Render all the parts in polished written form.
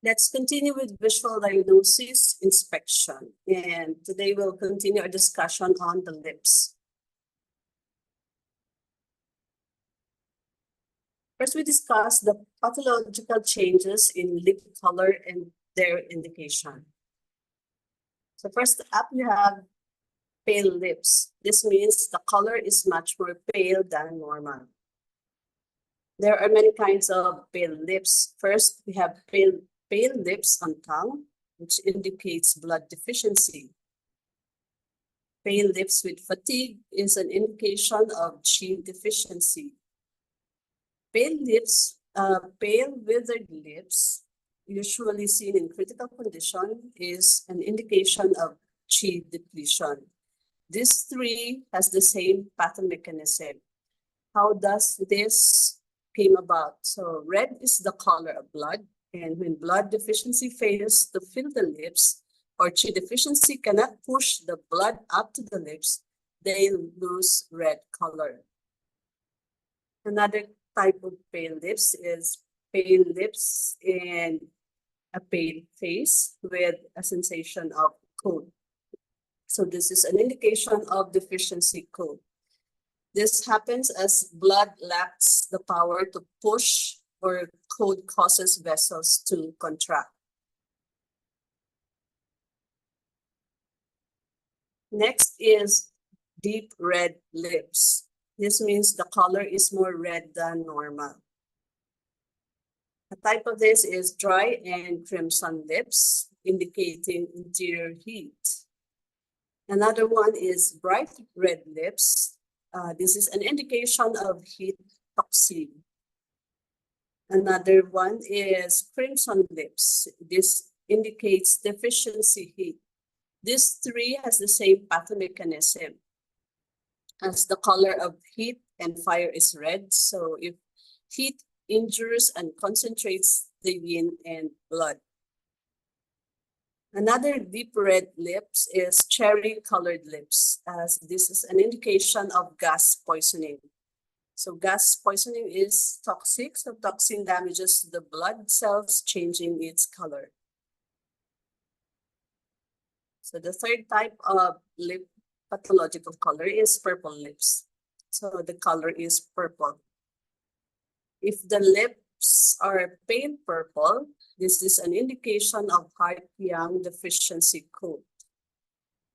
Let's continue with visual diagnosis inspection. And today we'll continue our discussion on the lips. First, we discuss the pathological changes in lip color and their indication. So first up, we have pale lips. This means the color is much more pale than normal. There are many kinds of pale lips. First, we have pale lips on tongue, which indicates blood deficiency. Pale lips with fatigue is an indication of Qi deficiency. Pale withered lips, usually seen in critical condition, is an indication of Qi depletion. This three has the same pathomechanism. How does this came about? So red is the color of blood, and when blood deficiency fails to fill the lips, or Qi deficiency cannot push the blood up to the lips, they lose red color. Another type of pale lips is pale lips and a pale face with a sensation of cold. So this is an indication of deficiency cold. This happens as blood lacks the power to push, or cold causes vessels to contract. Next is deep red lips. This means the color is more red than normal. A type of this is dry and crimson lips, indicating interior heat. Another one is bright red lips. This is an indication of heat toxin. Another one is crimson lips. This indicates deficiency heat. This three has the same pathomechanism, as the color of heat and fire is red. So if heat injures and concentrates the yin and blood. Another deep red lips is cherry colored lips, as this is an indication of gas poisoning. So gas poisoning is toxic, so toxin damages the blood cells, changing its color. So the third type of lip pathological color is purple lips. So the color is purple. If the lips are pale purple, this is an indication of heart-yang deficiency cold.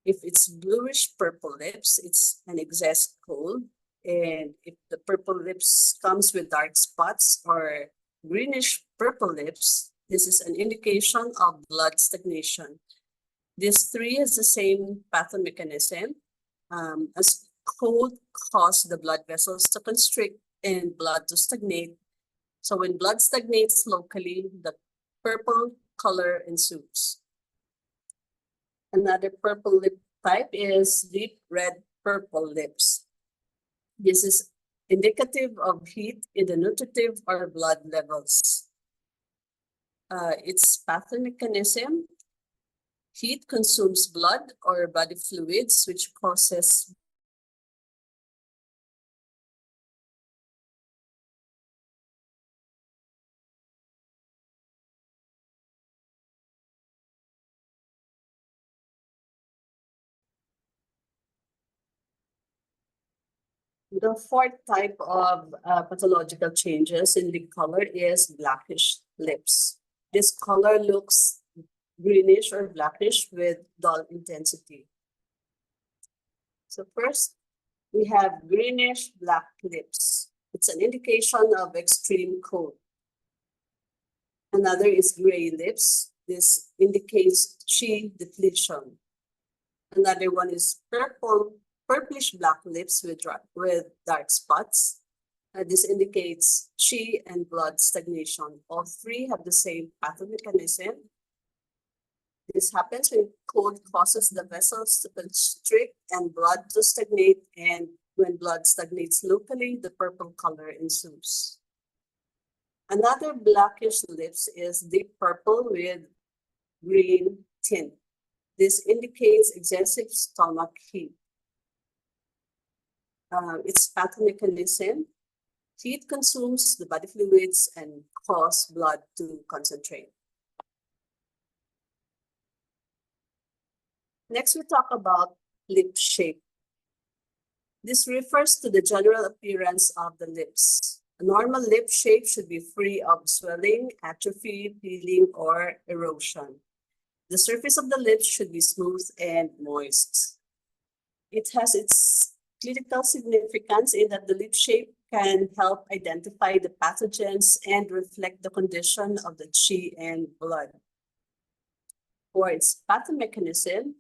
If it's bluish purple lips, it's an excess cold. And if the purple lips comes with dark spots or greenish purple lips, this is an indication of blood stagnation. These three is the same pathomechanism, as cold causes the blood vessels to constrict and blood to stagnate. So when blood stagnates locally, the purple color ensues. Another purple lip type is deep red purple lips. This is indicative of heat in the nutritive or blood levels. Its pathomechanism: heat consumes blood or body fluids, which causes The fourth type of pathological changes in lip color is blackish lips. This color looks greenish or blackish with dull intensity. So first, we have greenish black lips. It's an indication of extreme cold. Another is gray lips. This indicates Qi depletion. Another one is purplish black lips with dark spots. This indicates Qi and blood stagnation. All three have the same pathomechanism. This happens when cold causes the vessels to constrict and blood to stagnate, and when blood stagnates locally, the purple color ensues. Another blackish lips is deep purple with green tint. This indicates excessive stomach heat. Its pathomechanism: heat consumes the body fluids and cause blood to concentrate. Next, we talk about lip shape. This refers to the general appearance of the lips. A normal lip shape should be free of swelling, atrophy, peeling, or erosion. The surface of the lips should be smooth and moist. It has its clinical significance in that the lip shape can help identify the pathogens and reflect the condition of the chi and blood. For its pathomechanism,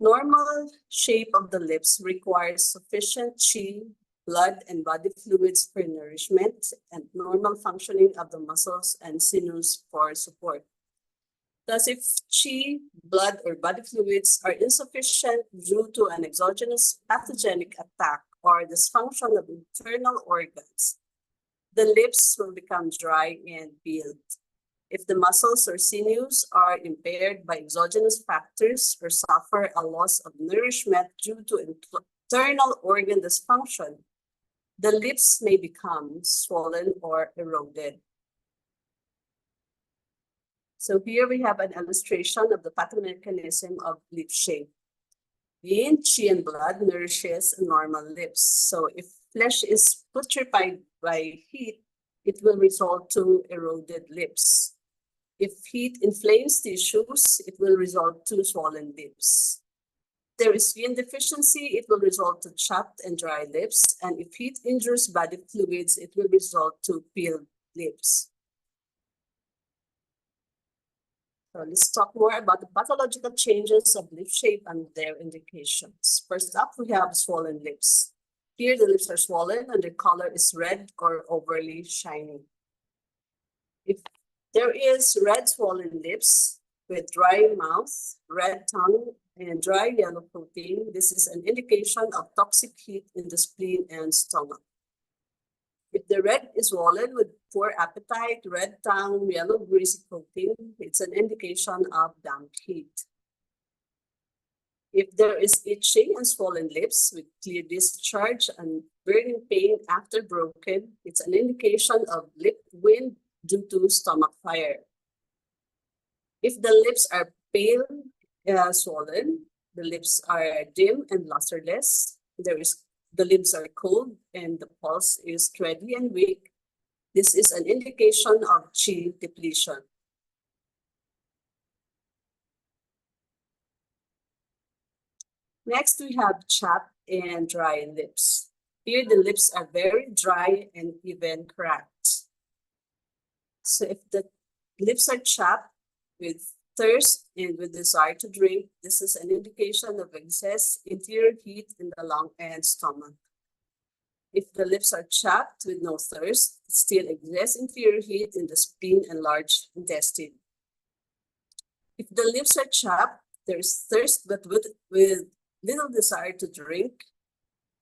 normal shape of the lips requires sufficient chi, blood, and body fluids for nourishment and normal functioning of the muscles and sinews for support. Thus, if chi, blood, or body fluids are insufficient due to an exogenous pathogenic attack or dysfunction of internal organs, the lips will become dry and peeled. If the muscles or sinews are impaired by exogenous factors or suffer a loss of nourishment due to internal organ dysfunction, the lips may become swollen or eroded. So here we have an illustration of the pathomechanism of lip shape. Yin, qi, and blood nourishes normal lips. So if flesh is putrefied by heat, it will result to eroded lips. If heat inflames tissues, it will result to swollen lips. If there is yin deficiency, it will result to chapped and dry lips. And if heat injures body fluids, it will result to peeled lips. So let's talk more about the pathological changes of lip shape and their indications. First up, we have swollen lips. Here, the lips are swollen and their color is red or overly shiny. If there is red swollen lips with dry mouth, red tongue, and dry yellow coating, this is an indication of toxic heat in the spleen and stomach. If the red is swollen with poor appetite, red tongue, yellow greasy coating, it's an indication of damp heat. If there is itching and swollen lips with clear discharge and burning pain after broken, it's an indication of lip wind due to stomach fire. If the lips are pale, swollen, the lips are dim and lusterless, the lips are cold and the pulse is steady and weak, this is an indication of qi depletion. Next, we have chapped and dry lips. Here, the lips are very dry and even cracked. So if the lips are chapped with thirst and with desire to drink, this is an indication of excess interior heat in the lung and stomach. If the lips are chapped with no thirst, still exists interior heat in the spleen and large intestine. If the lips are chapped, there is thirst but with little desire to drink,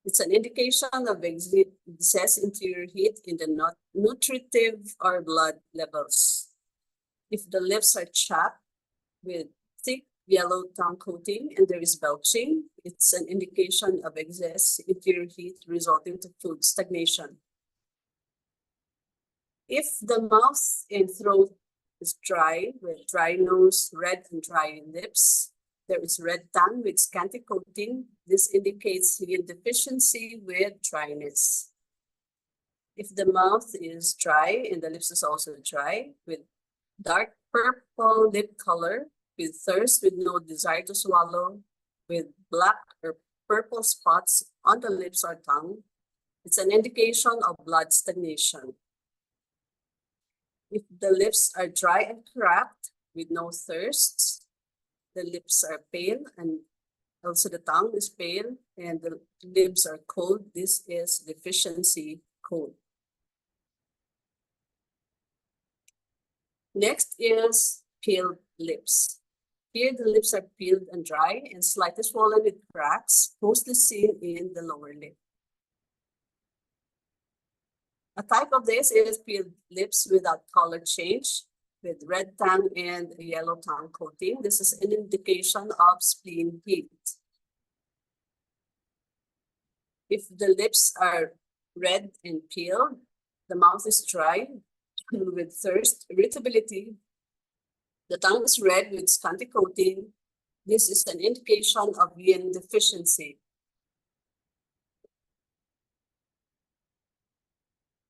it's an indication of excess interior heat in the nutritive or blood levels. If the lips are chapped with thick yellow tongue coating and there is belching, it's an indication of excess interior heat resulting to food stagnation. If the mouth and throat is dry with dry nose, red and dry lips, there is red tongue with scanty coating, this indicates yin deficiency with dryness. If the mouth is dry and the lips is also dry with dark purple lip color, with thirst with no desire to swallow, with black or purple spots on the lips or tongue, it's an indication of blood stagnation. If the lips are dry and cracked with no thirst, the lips are pale and also the tongue is pale and the lips are cold, this is deficiency cold. Next is peeled lips. Here, the lips are peeled and dry and slightly swollen with cracks, mostly seen in the lower lip. A type of this is peeled lips without color change, with red tongue and a yellow tongue coating. This is an indication of spleen heat. If the lips are red and peeled, the mouth is dry with thirst, irritability, the tongue is red with scanty coating, This is an indication of yin deficiency.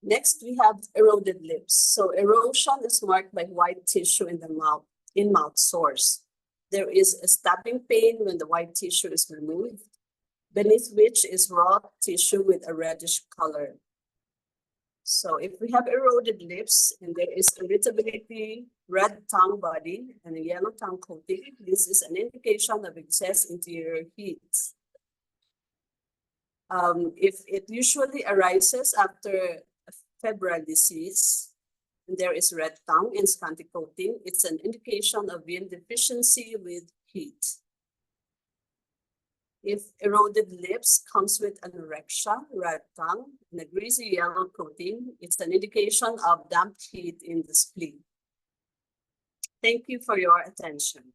Next, we have eroded lips. So erosion is marked by white tissue in the mouth, in mouth source. There is a stabbing pain when the white tissue is removed, beneath which is raw tissue with a reddish color. So if we have eroded lips and there is irritability, red tongue body, and a yellow tongue coating, this is an indication of excess interior heat. If it usually arises after a febrile disease, and there is red tongue and scanty coating, it's an indication of yin deficiency with heat. If eroded lips comes with anorexia, red tongue, and a greasy yellow coating, it's an indication of damp heat in the spleen. Thank you for your attention.